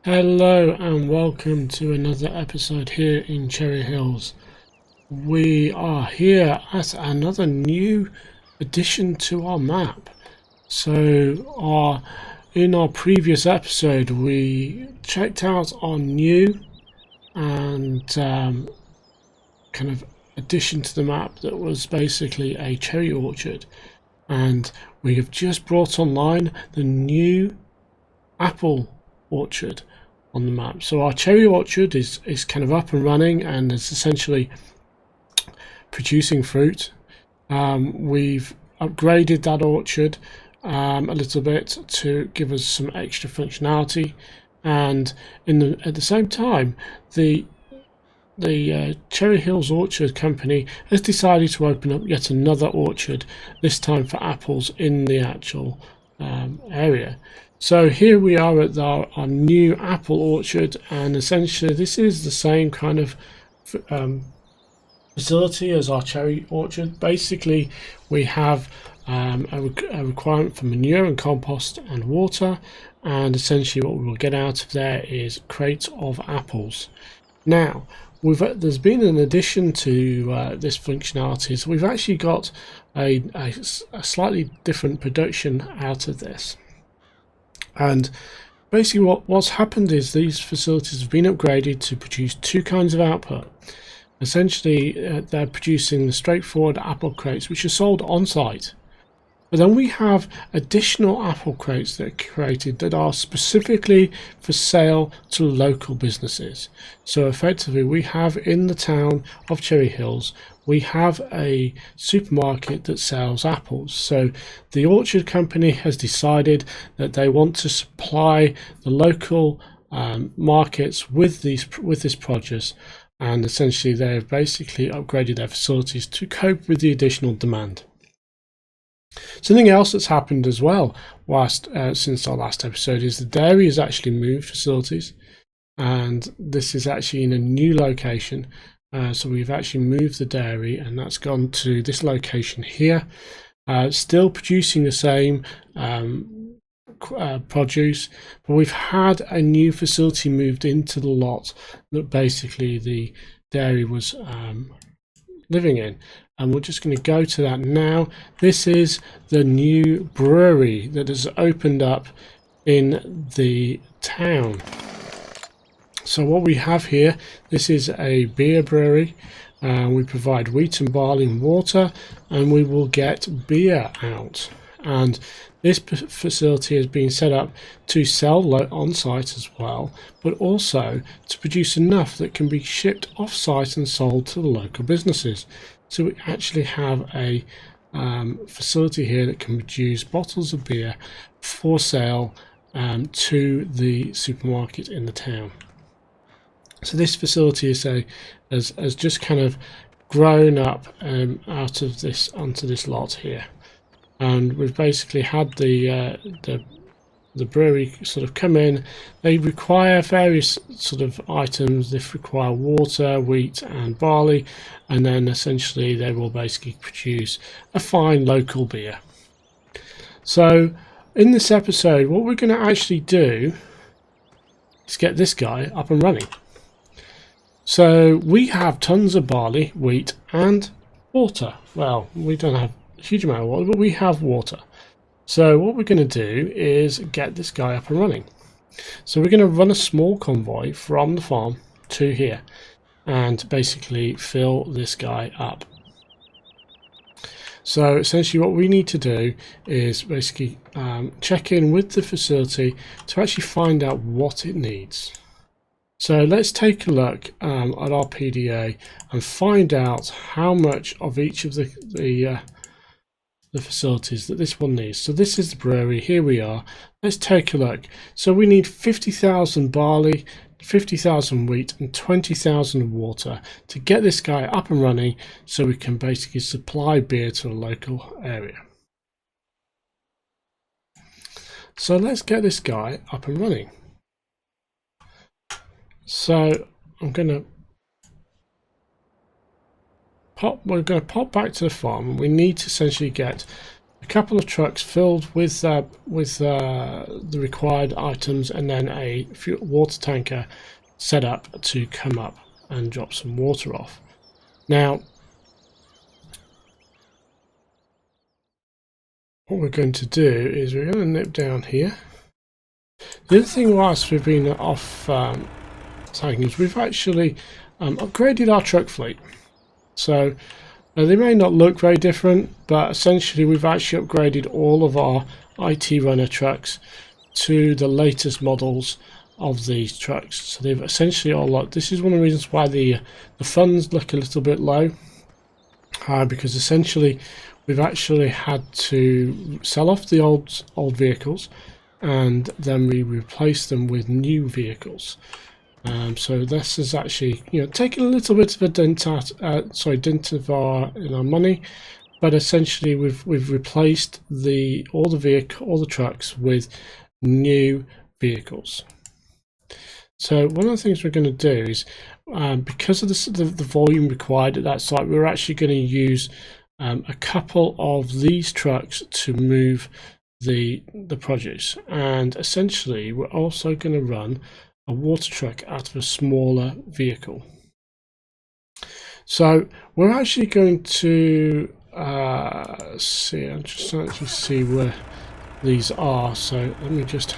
Hello and welcome to another episode here in Cherry Hills. We are here at another new addition to our map. In our previous episode we checked out our new and kind of addition to the map that was basically a cherry orchard, and we have just brought online the new apple orchard on the map. So our cherry orchard is kind of up and running and is essentially producing fruit. We've upgraded that orchard a little bit to give us some extra functionality, and at the same time the Cherry Hills Orchard Company has decided to open up yet another orchard, this time for apples in the actual area. So here we are at our new apple orchard, and essentially this is the same kind of facility as our cherry orchard. Basically we have a requirement for manure and compost and water, and essentially what we will get out of there is crates of apples. Now there's been an addition to this functionality, so we've actually got a slightly different production out of this. And basically what's happened is these facilities have been upgraded to produce two kinds of output. Essentially they're producing the straightforward apple crates which are sold on site. But then we have additional apple crates that are created that are specifically for sale to local businesses. So effectively we have in the town of Cherry Hills, we have a supermarket that sells apples. So the orchard company has decided that they want to supply the local markets with this produce, and essentially they've basically upgraded their facilities to cope with the additional demand. Something else that's happened as well since our last episode is the dairy has actually moved facilities, and this is actually in a new location. So we've actually moved the dairy, and that's gone to this location here, still producing the same produce, but we've had a new facility moved into the lot that basically the dairy was living in. And we're just going to go to that now. This is the new brewery that has opened up in the town. So what we have here, this is a beer brewery. We provide wheat and barley and water, and we will get beer out. And this facility has been set up to sell on site as well, but also to produce enough that can be shipped off site and sold to the local businesses. So we actually have a facility here that can produce bottles of beer for sale to the supermarket in the town. So this facility has just kind of grown up out of this onto this lot here, and we've basically had the brewery sort of come in. They require various sort of items. They require water, wheat and barley, and then essentially they will basically produce a fine local beer. So in this episode what we're going to actually do is get this guy up and running. So we have tons of barley, wheat and water. Well, we don't have a huge amount of water, but we have water. So what we're going to do is get this guy up and running. So we're going to run a small convoy from the farm to here and basically fill this guy up. So essentially what we need to do is basically check in with the facility to actually find out what it needs. So let's take a look at our PDA and find out how much of each of the facilities that this one needs. So this is the brewery. Here we are. Let's take a look. So we need 50,000 barley, 50,000 wheat and 20,000 water to get this guy up and running, so we can basically supply beer to a local area. So let's get this guy up and running. So we're going to pop back to the farm, and we need to essentially get a couple of trucks filled with the required items, and then a water tanker set up to come up and drop some water off. Now, what we're going to do is we're going to nip down here. The other thing whilst we've been off tagging is we've actually upgraded our truck fleet. So they may not look very different, but essentially we've actually upgraded all of our IT runner trucks to the latest models of these trucks. So they've essentially all like, this is one of the reasons why the funds look a little bit low, because essentially we've actually had to sell off the old vehicles, and then we replace them with new vehicles. So this is actually, taking a little bit of a dent of our money, but essentially we've replaced all the trucks with new vehicles. So one of the things we're going to do is, because of the volume required at that site, we're actually going to use a couple of these trucks to move the produce, and essentially we're also going to run a water truck out of a smaller vehicle. So we're actually going to see, I'm just trying to see where these are, so let me just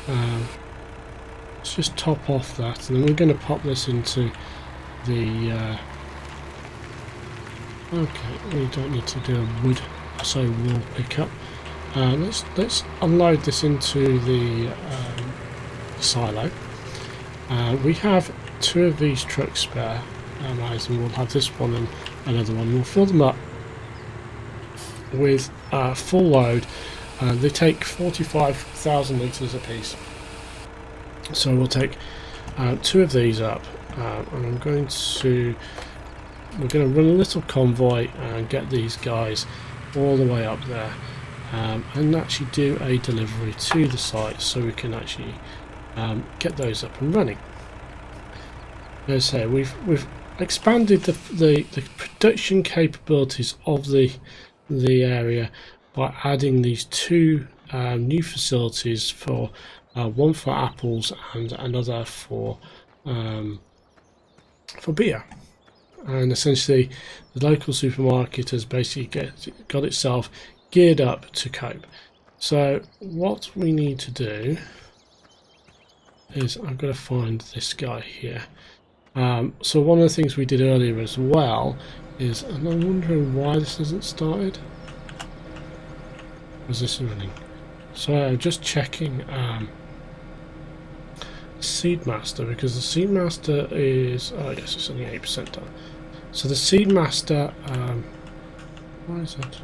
let's just top off that, and then we're going to pop this into the okay, we don't need to do a wood, so we'll pick up. Let's unload this into the silo. We have 2 of these trucks spare, and we'll have this one and another one. We'll fill them up with full load. They take 45,000 litres a piece, so we'll take 2 of these up, and we're going to run a little convoy and get these guys all the way up there, and actually do a delivery to the site, so we can actually get those up and running. As I say, we've expanded the production capabilities of the area by adding these 2 new facilities, for one for apples and another for beer. And essentially the local supermarket has basically got itself geared up to cope. So what we need to do is, I've got to find this guy here. So one of the things we did earlier as well is, and I'm wondering why this hasn't started. Was this running? So I'm just checking Seedmaster, because the Seedmaster is, oh yes, it's only 8% done. So the Seedmaster, why is it?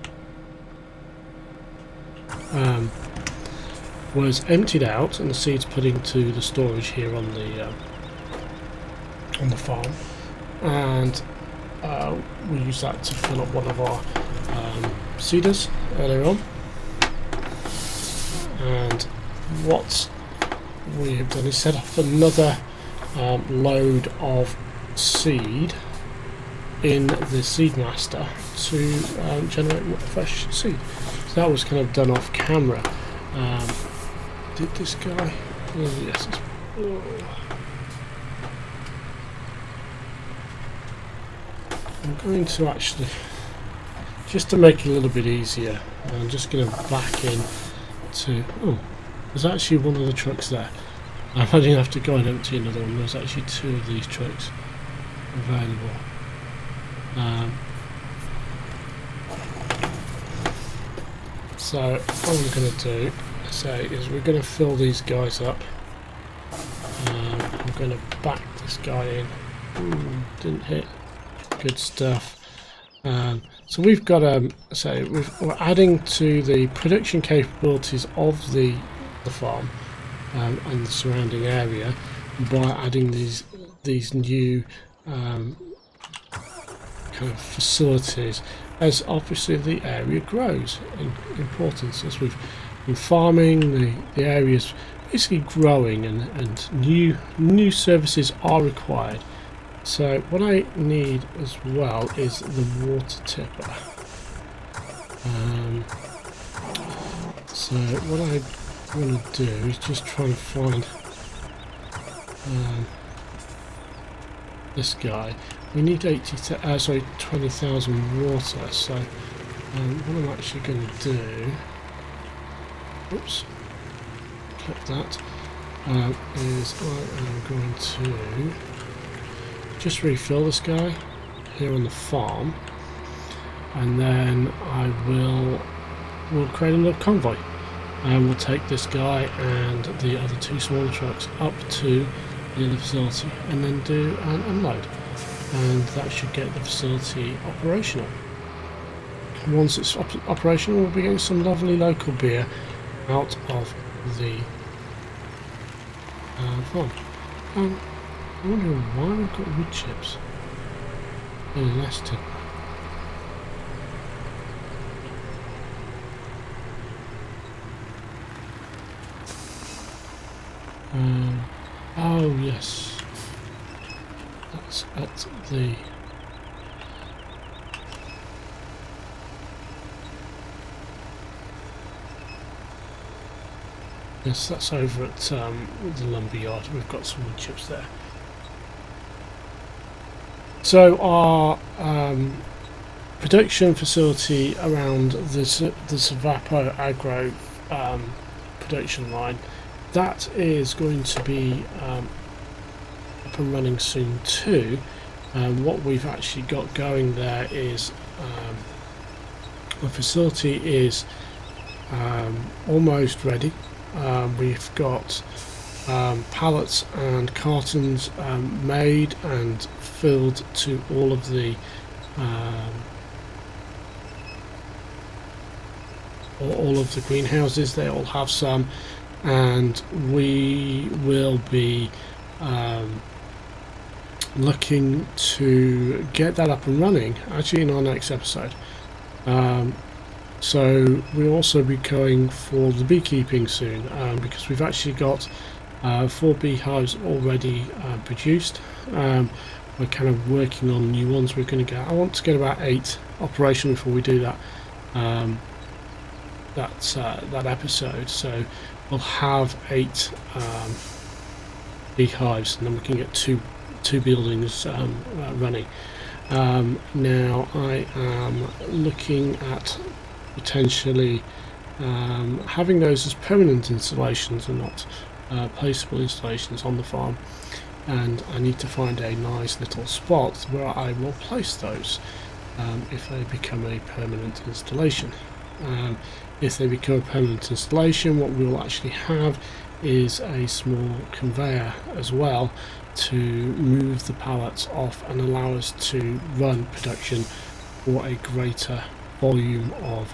Was emptied out, and the seeds put into the storage here on the farm, and we use that to fill up one of our seeders earlier on. And what we have done is set up another load of seed in the Seedmaster to generate fresh seed. So that was kind of done off camera. Did this guy? Oh, yes. I'm going to actually, just to make it a little bit easier, I'm just going to back in to. Oh, there's actually one of the trucks there. I didn't have to go and empty another one. There's actually 2 of these trucks available. So what I'm going to do, is we're going to fill these guys up. I'm going to back this guy in. Ooh, didn't hit. Good stuff. So we've got we're adding to the production capabilities of the farm and the surrounding area by adding these new kind of facilities, as obviously the area grows in importance. As we've been farming, the area is basically growing, and new services are required. So what I need as well is the water tipper. So what I want to do is just try and find this guy. We need 20,000 water. So what I'm actually going to do, oops, click that, is I am going to just refill this guy here on the farm, and then we'll create a little convoy, and we'll take this guy and the other 2 smaller trucks up to the other facility and then do an unload, and that should get the facility operational. Once it's operational, we'll be getting some lovely local beer out of the farm. I'm wondering why we've got wood chips in Leicester. Oh yes, that's at the yes, that's over at the lumber yard. We've got some wood chips there. So our production facility around the Savapo Agro production line, that is going to be up and running soon too. What we've actually got going there is the facility is almost ready. We've got pallets and cartons made and filled to all of the greenhouses. They all have some, and we will be looking to get that up and running actually in our next episode. So we'll also be going for the beekeeping soon, because we've actually got 4 beehives already produced. We're kind of working on new ones. We're going to get, I want to get about 8 operational before we do that that episode. So we'll have 8 beehives, and then we can get two buildings running. Now I am looking at potentially having those as permanent installations and not placeable installations on the farm, and I need to find a nice little spot where I will place those if they become a permanent installation. If they become a permanent installation, what we will actually have is a small conveyor as well to move the pallets off and allow us to run production for a greater volume of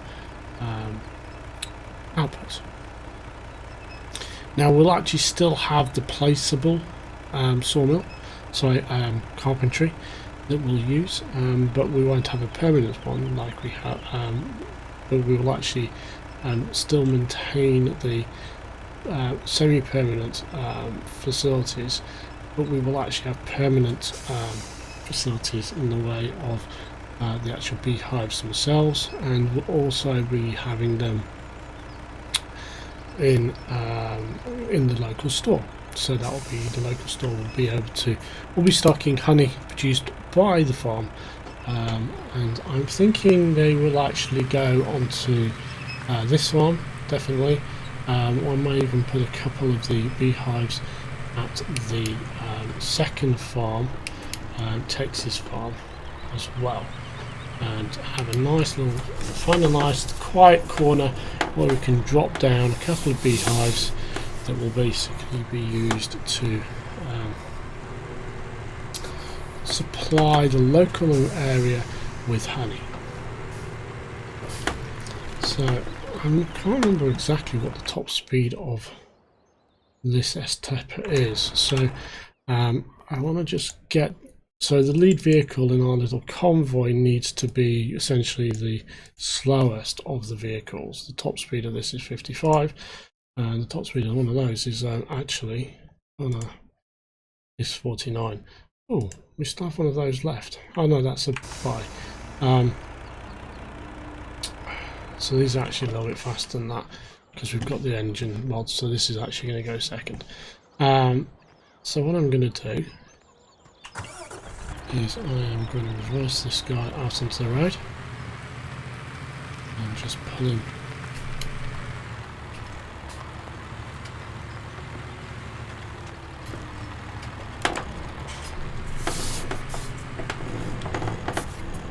output. Now we'll actually still have the placeable carpentry that we'll use, but we won't have a permanent one like we have, but we will actually still maintain the semi-permanent facilities, but we will actually have permanent facilities in the way of the actual beehives themselves, and we'll also be having them in the local store. So that will be, the local store will be able to, we'll be stocking honey produced by the farm, and I'm thinking they will actually go onto this farm, definitely. I may even put a couple of the beehives at the second farm, Texas farm, as well, and have a nice little, find a nice quiet corner where we can drop down a couple of beehives that will basically be used to supply the local area with honey. So I can't remember exactly what the top speed of this S-Tipper is, so I want to just get, so the lead vehicle in our little convoy needs to be essentially the slowest of the vehicles. The top speed of this is 55, and the top speed of one of those is actually, oh no, is 49. Oh, we still have one of those left. Oh no, that's a buy. So these are actually a little bit faster than that because we've got the engine mod, so this is actually going to go second. So what I'm going to do is I am going to reverse this guy out onto the road and just pull him.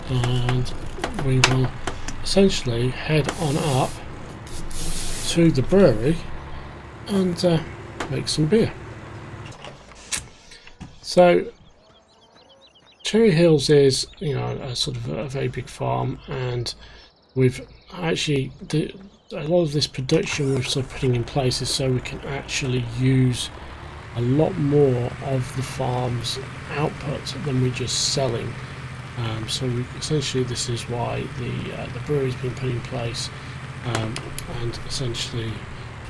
And we will essentially head on up to the brewery and make some beer. So Cherry Hills is, you know, a sort of a very big farm, and we've actually a lot of this production we're sort of putting in place is so we can actually use a lot more of the farm's output than we're just selling. So essentially this is why the brewery's been put in place, and essentially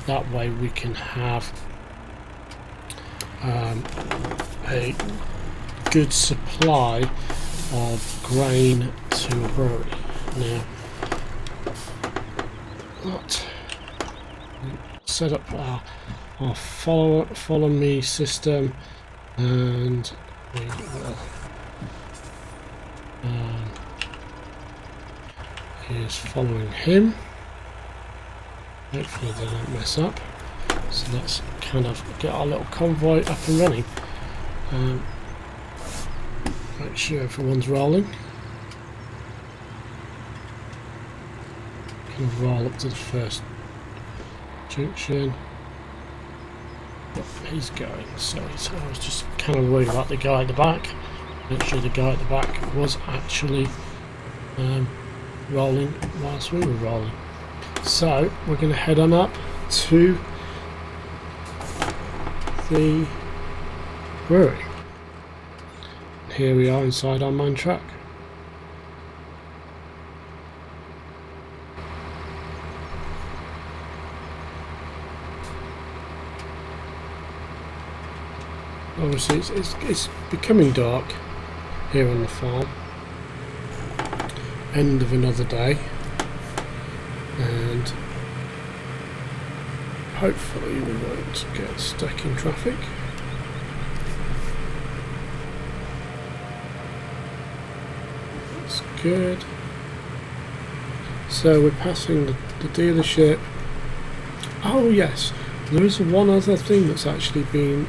that way we can have a good supply of grain to a brewery. Now, let's set up our follow me system, and we will here's following him. Hopefully they don't mess up. So let's kind of get our little convoy up and running. Make sure everyone's rolling. Kind of roll up to the first junction. Yep, he's going. So I was just kind of worried about the guy at the back. Make sure the guy at the back was actually rolling whilst we were rolling. So we're going to head on up to the brewery. Here we are inside our main truck. Obviously it's becoming dark here on the farm. End of another day, and hopefully we won't get stuck in traffic. That's good. So we're passing the dealership. Oh yes, there is one other thing that's actually been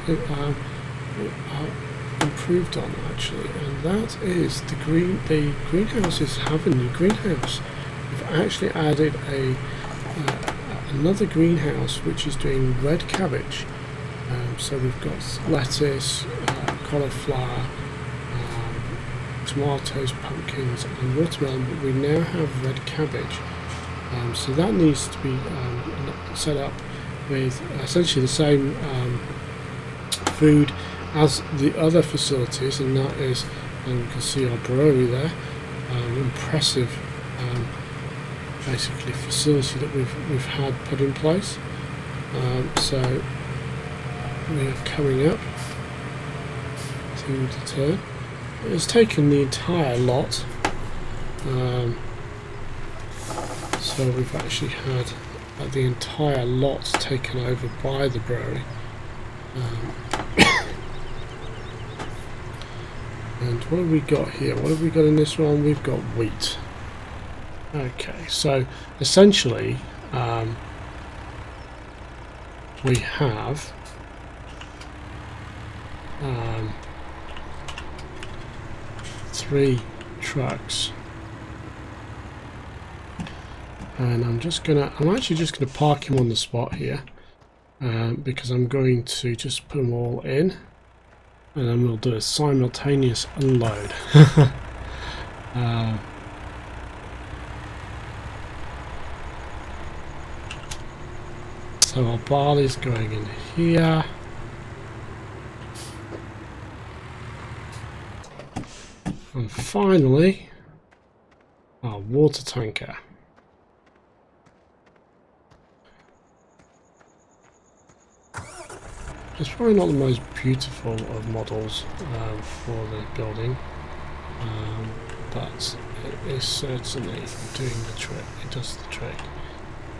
improved on actually, and that is the greenhouses have a new greenhouse. We've actually added another greenhouse which is doing red cabbage. So we've got lettuce, cauliflower, tomatoes, pumpkins and watermelon, but we now have red cabbage. So that needs to be set up with essentially the same food as the other facilities, and that is, and you can see our brewery there, impressive basically facility that we've had put in place. So we are coming up to the turn. It's taken the entire lot, so we've actually had the entire lot taken over by the brewery. And what have we got here? What have we got in this one? We've got wheat. Okay, so essentially we have three trucks, and I'm actually just gonna park him on the spot here, because I'm going to just put them all in, and then we'll do a simultaneous unload. So our barley's going in here. And finally, our water tanker. It's probably not the most beautiful of models for the building, but it is certainly doing the trick. It does the trick.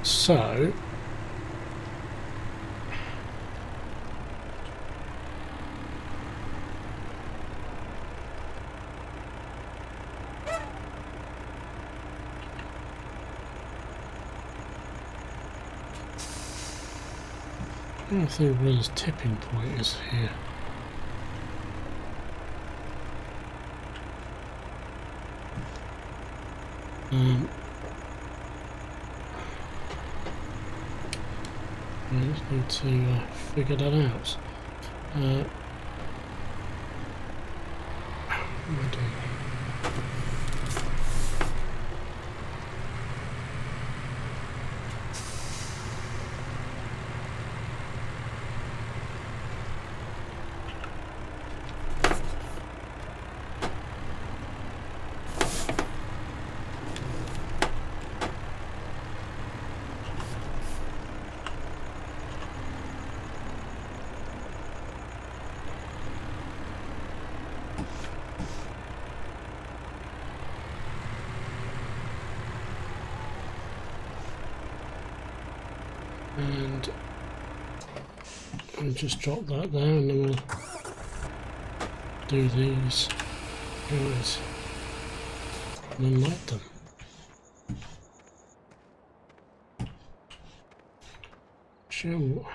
So I don't think where his tipping point is here. I just need to figure that out. What am I doing? And we'll just drop that there, and then we'll do these guys and unlight them. Sure.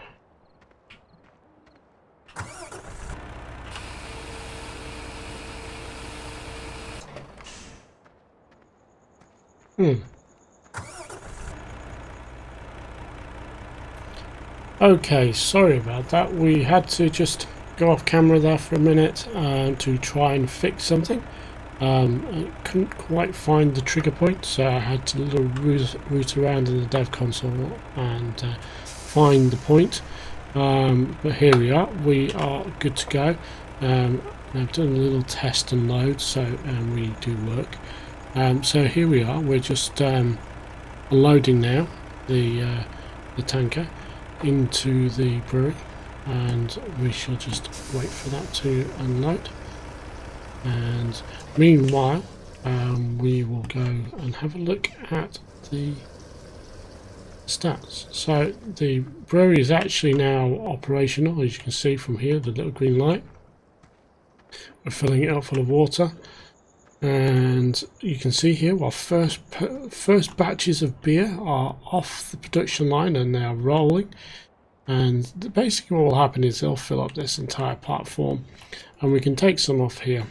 Okay, sorry about that. We had to just go off camera there for a minute to try and fix something. I couldn't quite find the trigger point, so I had to little root around in the dev console and find the point. But here we are good to go. I've done a little test and load, so we do work. So here we are. We're just unloading now the tanker into the brewery, and we shall just wait for that to unload. And meanwhile, we will go and have a look at the stats. So the brewery is actually now operational, as you can see from here, the little green light. We're filling it up full of water, and you can see here, well, first batches of beer are off the production line and they are rolling. And basically what will happen is they'll fill up this entire platform, and we can take some off here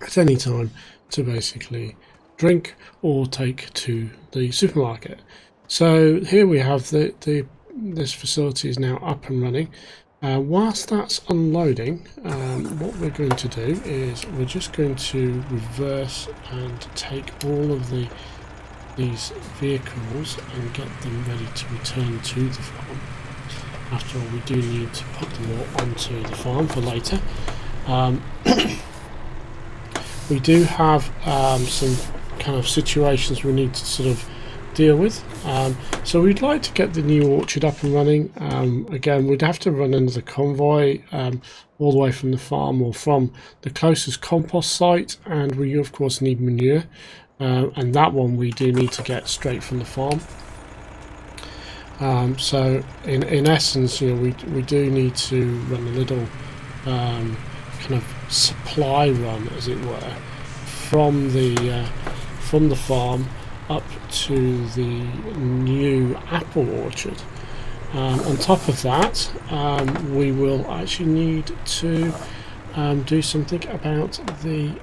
at any time to basically drink or take to the supermarket. So here we have this facility is now up and running. Whilst that's unloading, what we're going to do is we're just going to reverse and take all of these vehicles and get them ready to return to the farm. After all, we do need to put them all onto the farm for later. We do have some kind of situations we need to sort of deal with. So we'd like to get the new orchard up and running. Again, we'd have to run another convoy all the way from the farm or from the closest compost site, and we of course need manure, and that one we do need to get straight from the farm. So in essence, you know, we do need to run a little kind of supply run, as it were, from the farm up to the new apple orchard. On top of that, we will actually need to do something about the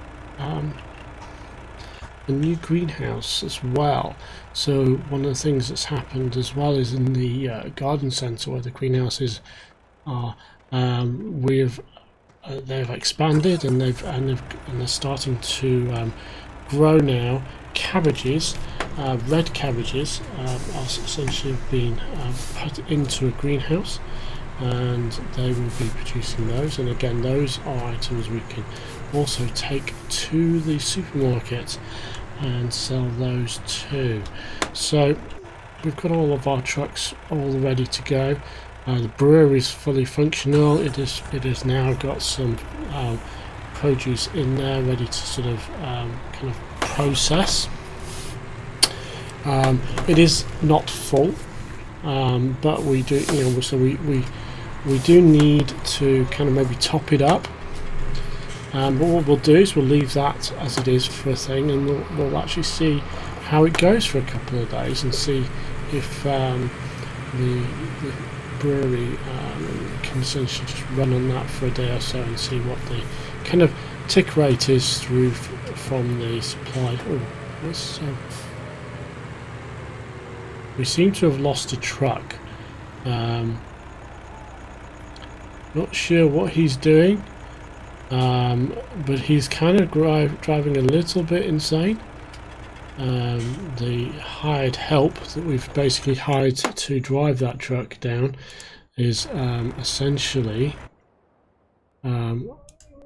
new greenhouse as well. So one of the things that's happened as well is in the garden centre where the greenhouses are, they've expanded, and they're starting to grow now. Cabbages, red cabbages, are essentially being put into a greenhouse, and they will be producing those. And again, those are items we can also take to the supermarket and sell those too. So we've got all of our trucks all ready to go. The brewery is fully functional. It has now got some produce in there ready to sort of kind of process. It is not full, but we do, so we do need to kind of maybe top it up. But what we'll do is we'll leave that as it is for a thing, and we'll actually see how it goes for a couple of days and see if the brewery can essentially just run on that for a day or so and see what the kind of tick rate is through from the supply. We seem to have lost a truck. Not sure what he's doing, but he's kind of driving a little bit insane. The hired help that we've basically hired to drive that truck down is essentially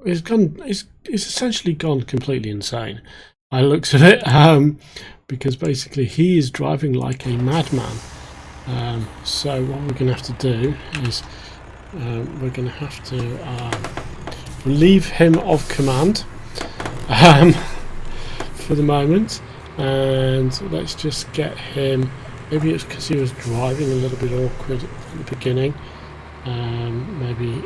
is essentially gone completely insane by the looks of it, because basically he is driving like a madman. So what we're going to have to do is we're going to have to relieve him of command for the moment, and let's just get him. Maybe it's because he was driving a little bit awkward at the beginning. Maybe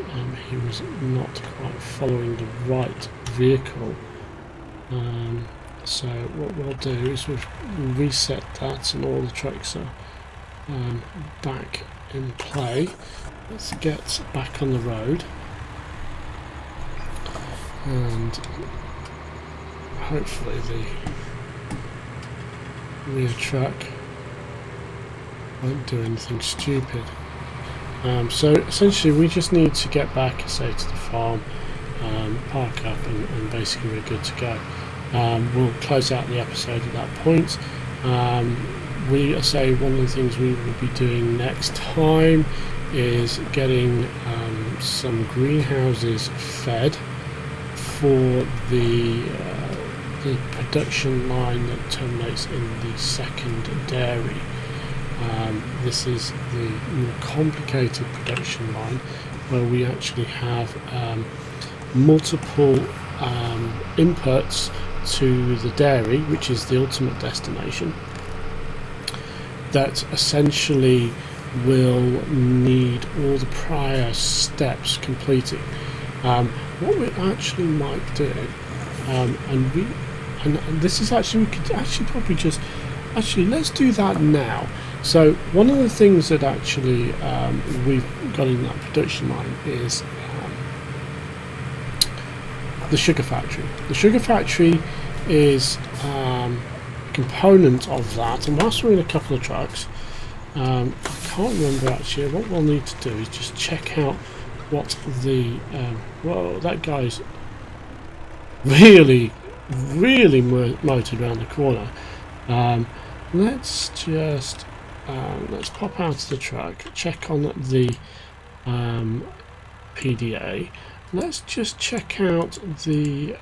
he was not quite following the right vehicle. So what we'll do is we'll reset that, and all the trucks are back in play. Let's get back on the road, and hopefully the rear truck won't do anything stupid. So essentially we just need to get back, say, to the farm, park up, and basically we're good to go. We'll close out the episode at that point. I say one of the things we will be doing next time is getting some greenhouses fed for the production line that terminates in the second dairy. This is the more complicated production line where we actually have multiple inputs to the dairy, which is the ultimate destination, that essentially will need all the prior steps completing. What we actually might do, and this is actually, we could actually probably just let's do that now. So one of the things that actually we've got in that production line is the sugar factory. The sugar factory is a component of that, and whilst we're in a couple of trucks, I can't remember actually. What we'll need to do is just check out what the well, that guy's really motored around the corner. Let's just let's pop out of the truck, check on the PDA. Let's just check out the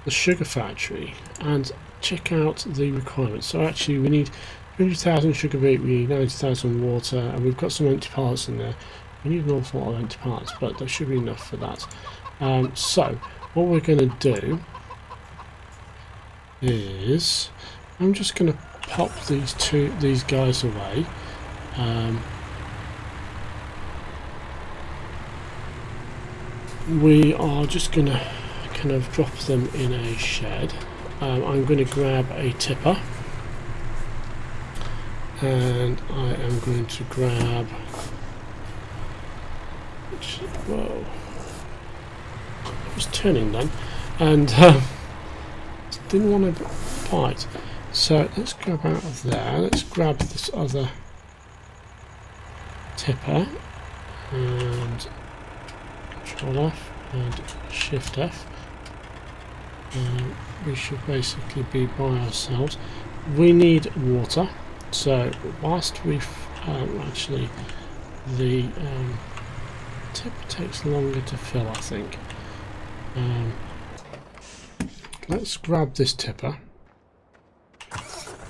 sugar factory and check out the requirements. So actually we need 100,000 sugar beet, we need 90,000 water, and we've got some empty pallets in there. We need an awful lot of empty pallets, but there should be enough for that. So what we're going to do is I'm just going to pop these guys away. We are just going to kind of drop them in a shed. I'm going to grab a tipper, and I am going to grab, whoa, I was turning then, and didn't want to bite. So let's grab out of there, let's grab this other tipper, and Control F and Shift F. We should basically be by ourselves. We need water, so whilst we've actually the tipper takes longer to fill, I think. Let's grab this tipper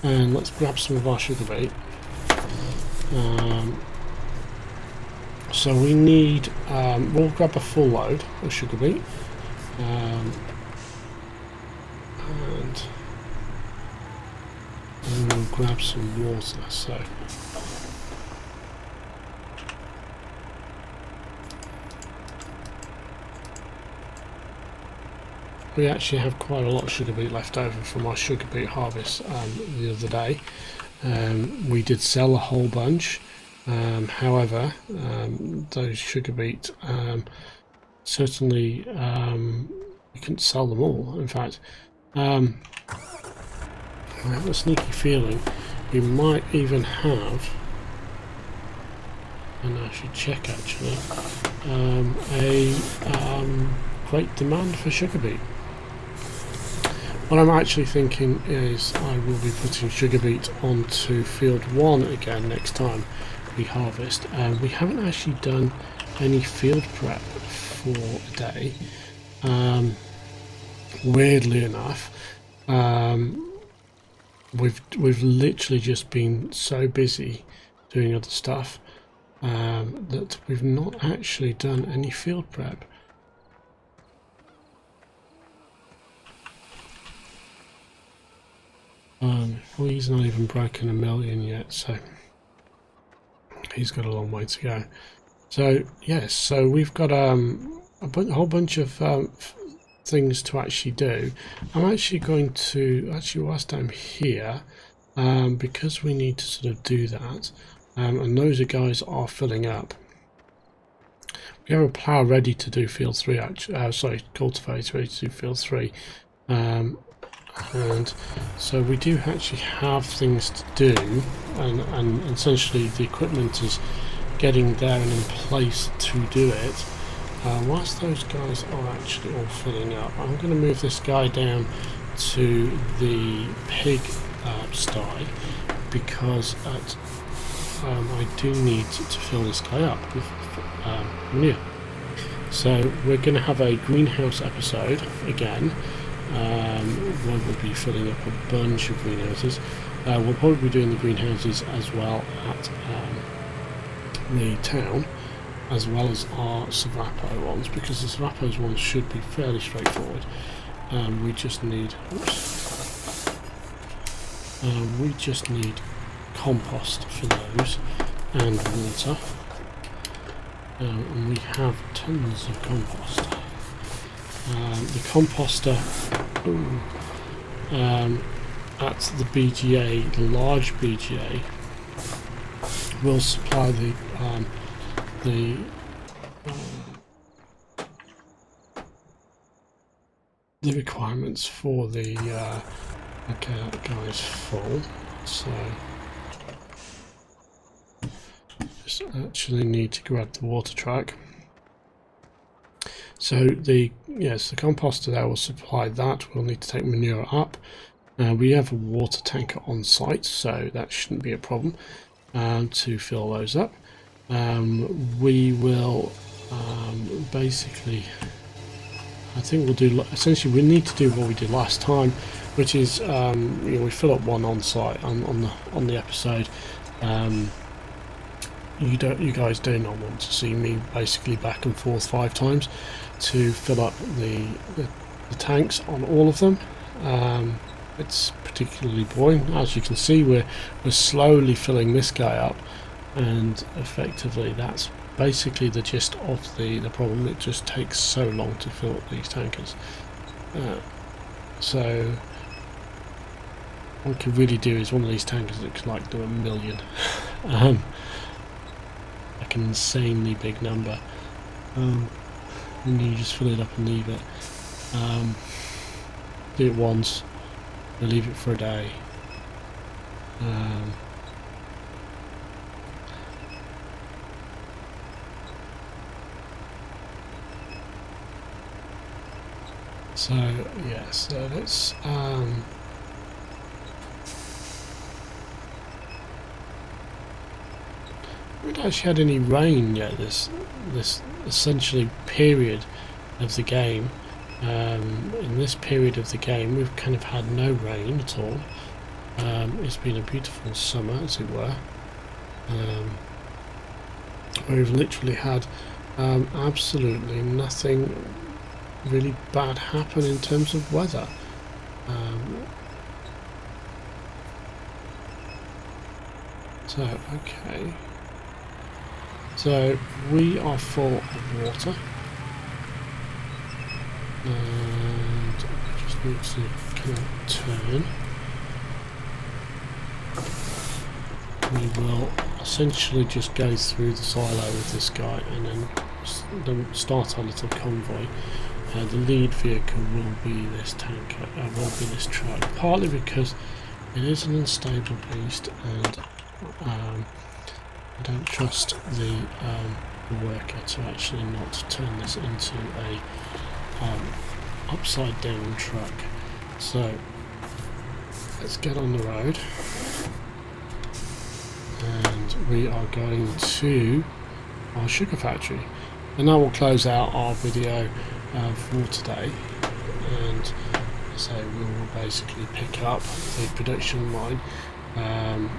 and let's grab some of our sugar beet. So we need, we'll grab a full load of sugar beet. grab some water. So we actually have quite a lot of sugar beet left over from our sugar beet harvest the other day. We did sell a whole bunch. However, those sugar beet certainly we couldn't sell them all. In fact, I have a sneaky feeling we might even have, and I should check actually, a great demand for sugar beet. What I'm actually thinking is I will be putting sugar beet onto field 1 again next time we harvest. We haven't actually done any field prep for a day. Weirdly enough, we've literally just been so busy doing other stuff that we've not actually done any field prep. Well, he's not even broken 1 million yet, so he's got a long way to go. So yes, so we've got a whole bunch of things to actually do. I'm actually going to, whilst I'm here, because we need to sort of do that, and those guys are filling up. We have a plough ready to do field 3, cultivator ready to do field 3. And so we do actually have things to do, and essentially the equipment is getting there and in place to do it. Whilst those guys are actually all filling up, I'm going to move this guy down to the pig sty, because I do need to fill this guy up with manure. So we're going to have a greenhouse episode again. Where we'll be filling up a bunch of greenhouses. We'll probably be doing the greenhouses as well at the town, as well as our Savapo ones, because the Savapo's ones should be fairly straightforward. We just need compost for those and water, and we have tons of compost. The composter at the BGA, the large BGA, will supply the requirements for the okay, that guy's full, so just actually need to grab the water truck. So the composter there will supply that. We'll need to take manure up. We have a water tanker on site, so that shouldn't be a problem to fill those up. We will basically, I think we'll do, essentially we need to do what we did last time, which is we fill up one on site on the episode. You guys do not want to see me basically back and forth 5 times to fill up the tanks on all of them. It's particularly boring. As you can see, we're slowly filling this guy up, and effectively that's basically the gist of the problem. It just takes so long to fill up these tankers. So what we could really do is one of these tankers that could like do 1 million. Like an insanely big number, and you just fill it up and leave it. Do it once, and leave it for a day. So yeah, so let's we haven't actually had any rain yet this essentially period of the game. In this period of the game we've kind of had no rain at all. It's been a beautiful summer, as it were. We've literally had absolutely nothing really bad happen in terms of weather. So, okay. So we are full of water. And I just need to kind of turn. We will essentially just go through the silo with this guy and then start our little convoy. The lead vehicle will be this tanker, will be this truck, partly because it is an unstable beast and I don't trust the worker to actually not turn this into a upside down truck. So let's get on the road. And we are going to our sugar factory, and that will close out our video for today. And so we will basically pick up the production line kind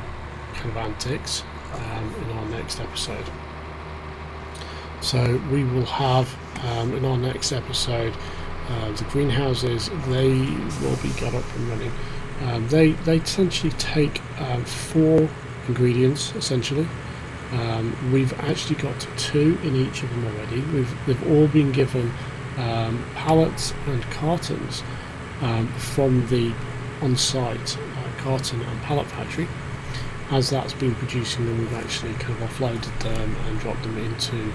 of antics in our next episode. So we will have in our next episode the greenhouses. They will be got up and running. They essentially take 4 ingredients essentially. We've actually got 2 in each of them already. They've all been given pallets and cartons from the on-site carton and pallet factory. As that's been producing them, we've actually kind of offloaded them and dropped them into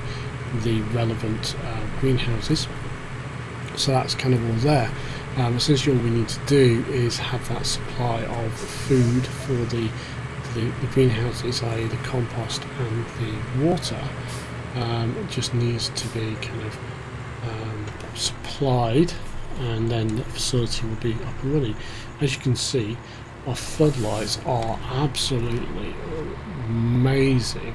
the relevant greenhouses. So that's kind of all there. Essentially all we need to do is have that supply of food for the greenhouses, i.e. the compost and the water. It just needs to be kind of supplied, and then the facility will be up and running. As you can see, our floodlights are absolutely amazing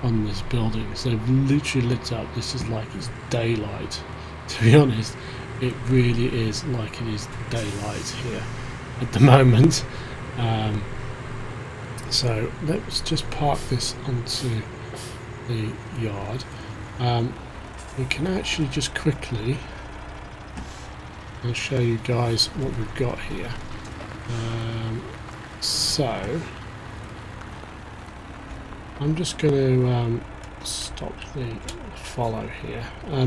on this building. So they've literally lit up. This is like it's daylight. To be honest, it really is like it is daylight here at the moment. So let's just park this onto the yard. We can actually just quickly, I'll show you guys what we've got here. So I'm just going to stop the follow here.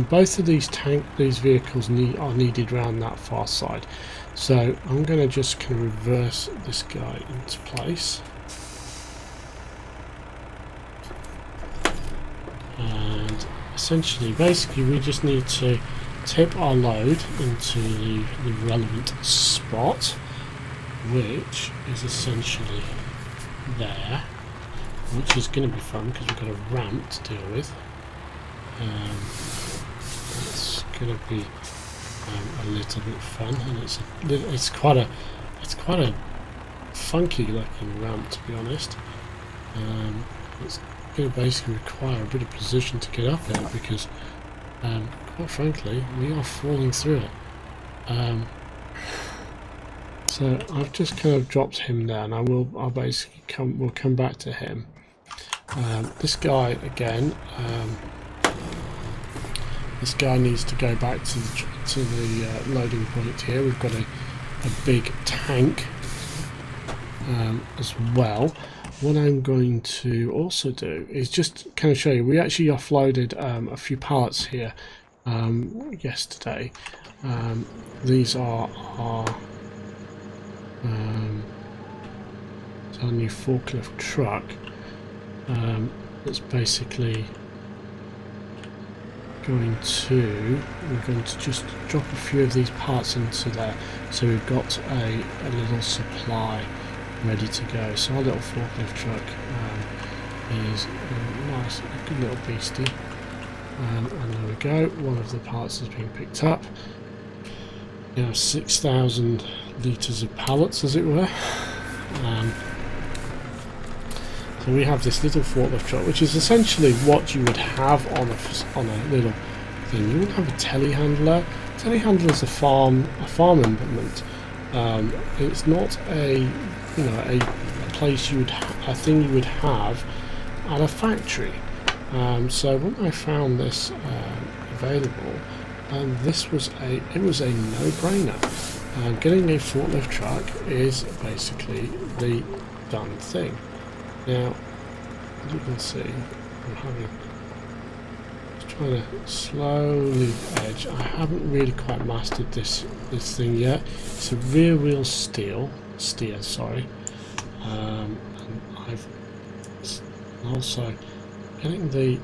Both of these vehicles are needed around that far side. So I'm going to just kind of reverse this guy into place. And essentially, basically, we just need to tip our load into the relevant spot, which is essentially there, which is going to be fun because we've got a ramp to deal with. It's going to be a little bit fun, and it's quite a funky looking ramp, to be honest. It's going to basically require a bit of precision to get up there because, quite frankly, we are falling through it. So I've just kind of dropped him there, and I'll basically we'll come back to him. This guy again. This guy needs to go back to the loading point here. We've got a big tank as well. What I'm going to also do is just kind of show you. We actually offloaded a few pallets here yesterday. These are our new forklift truck. It's basically we're going to just drop a few of these parts into there, so we've got a little supply ready to go. So our little forklift truck is nice, a good little beastie, and there we go. One of the parts has been picked up. 6,000 litres of pallets, as it were. So we have this little forklift truck, which is essentially what you would have on a little thing. You would have a telehandler. Telehandler is a farm implement. It's not a place a thing you would have at a factory. So when I found this available, it was a no-brainer. Getting a forklift truck is basically the done thing. Now, as you can see, I'm trying to slowly edge. I haven't really quite mastered this thing yet. It's a rear wheel steer, sorry. And I've also getting the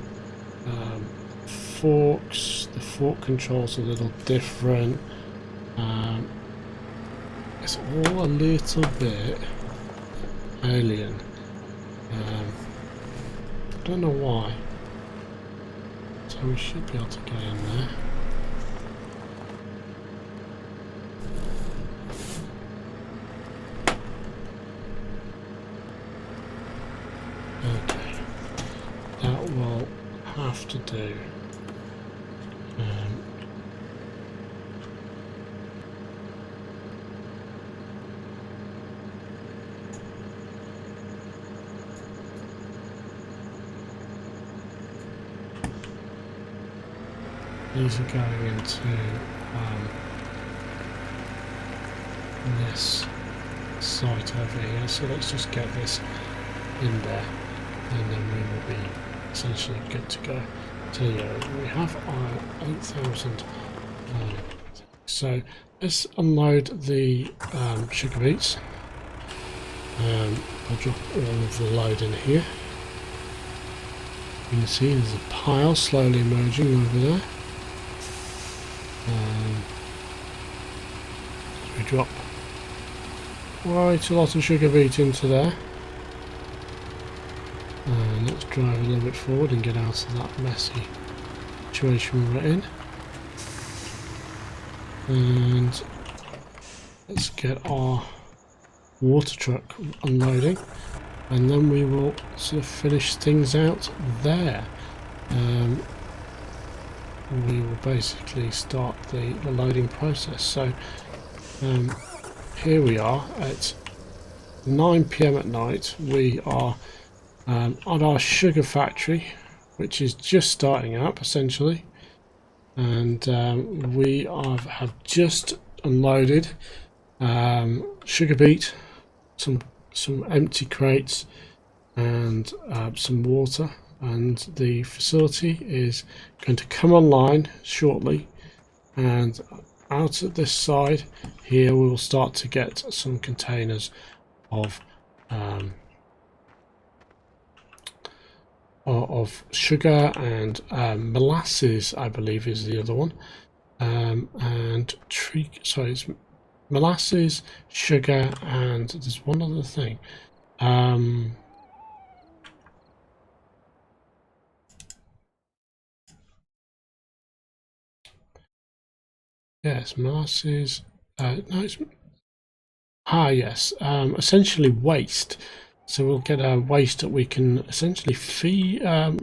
forks. The fork controls a little different. It's all a little bit alien. I don't know why. So we should be able to get in there. Okay, that will have to do. These are going into this site over here, so let's just get this in there and then we will be essentially good to go. So yeah, we have our 8,000. So let's unload the sugar beets. I'll drop all of the load in here. You can see there's a pile slowly emerging over there. We drop quite a lot of sugar beet into there. And let's drive a little bit forward and get out of that messy situation we're in. And let's get our water truck unloading, and then we will sort of finish things out there. We will basically start the loading process. So here we are at 9 PM at night. We are on our sugar factory, which is just starting up essentially, and we have just unloaded sugar beet, some empty crates, and some water, and the facility is going to come online shortly. And out at this side here we will start to get some containers of sugar and molasses, I believe is the other one, and it's molasses, sugar, and there's one other thing. Yes, molasses. No, it's yes. Essentially waste. So we'll get a waste that we can essentially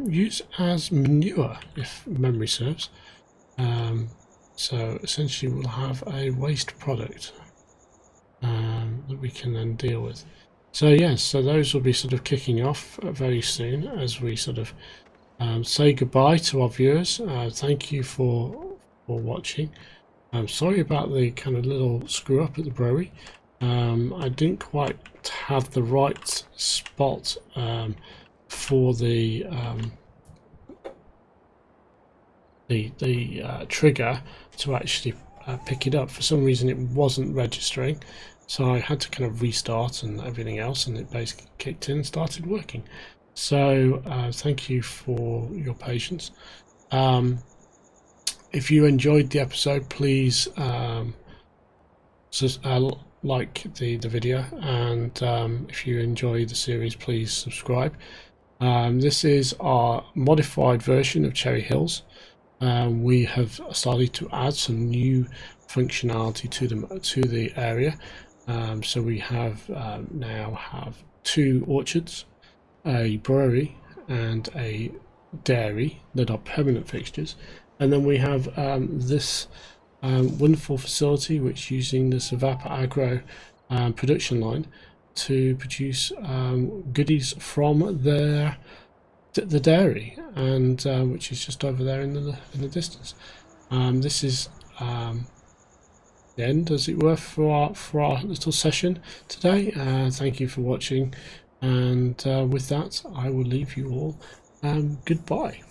use as manure, if memory serves. So essentially we'll have a waste product that we can then deal with. So yes, so those will be sort of kicking off very soon as we sort of say goodbye to our viewers. Thank you for watching. I'm sorry about the kind of little screw up at the brewery. I didn't quite have the right spot for the trigger to actually pick it up. For some reason it wasn't registering, so I had to kind of restart and everything else, and it basically kicked in and started working. So thank you for your patience. If you enjoyed the episode, please like the video, and if you enjoy the series, please subscribe. This is our modified version of Cherry Hills. We have started to add some new functionality to the area. So we have now have 2 orchards, a brewery, and a dairy that are permanent fixtures. And then we have this wonderful facility which using this Evapa Agro production line to produce goodies from the dairy, and which is just over there in the distance. This is the end, as it were, for our little session today. Thank you for watching. And with that, I will leave you all. Goodbye.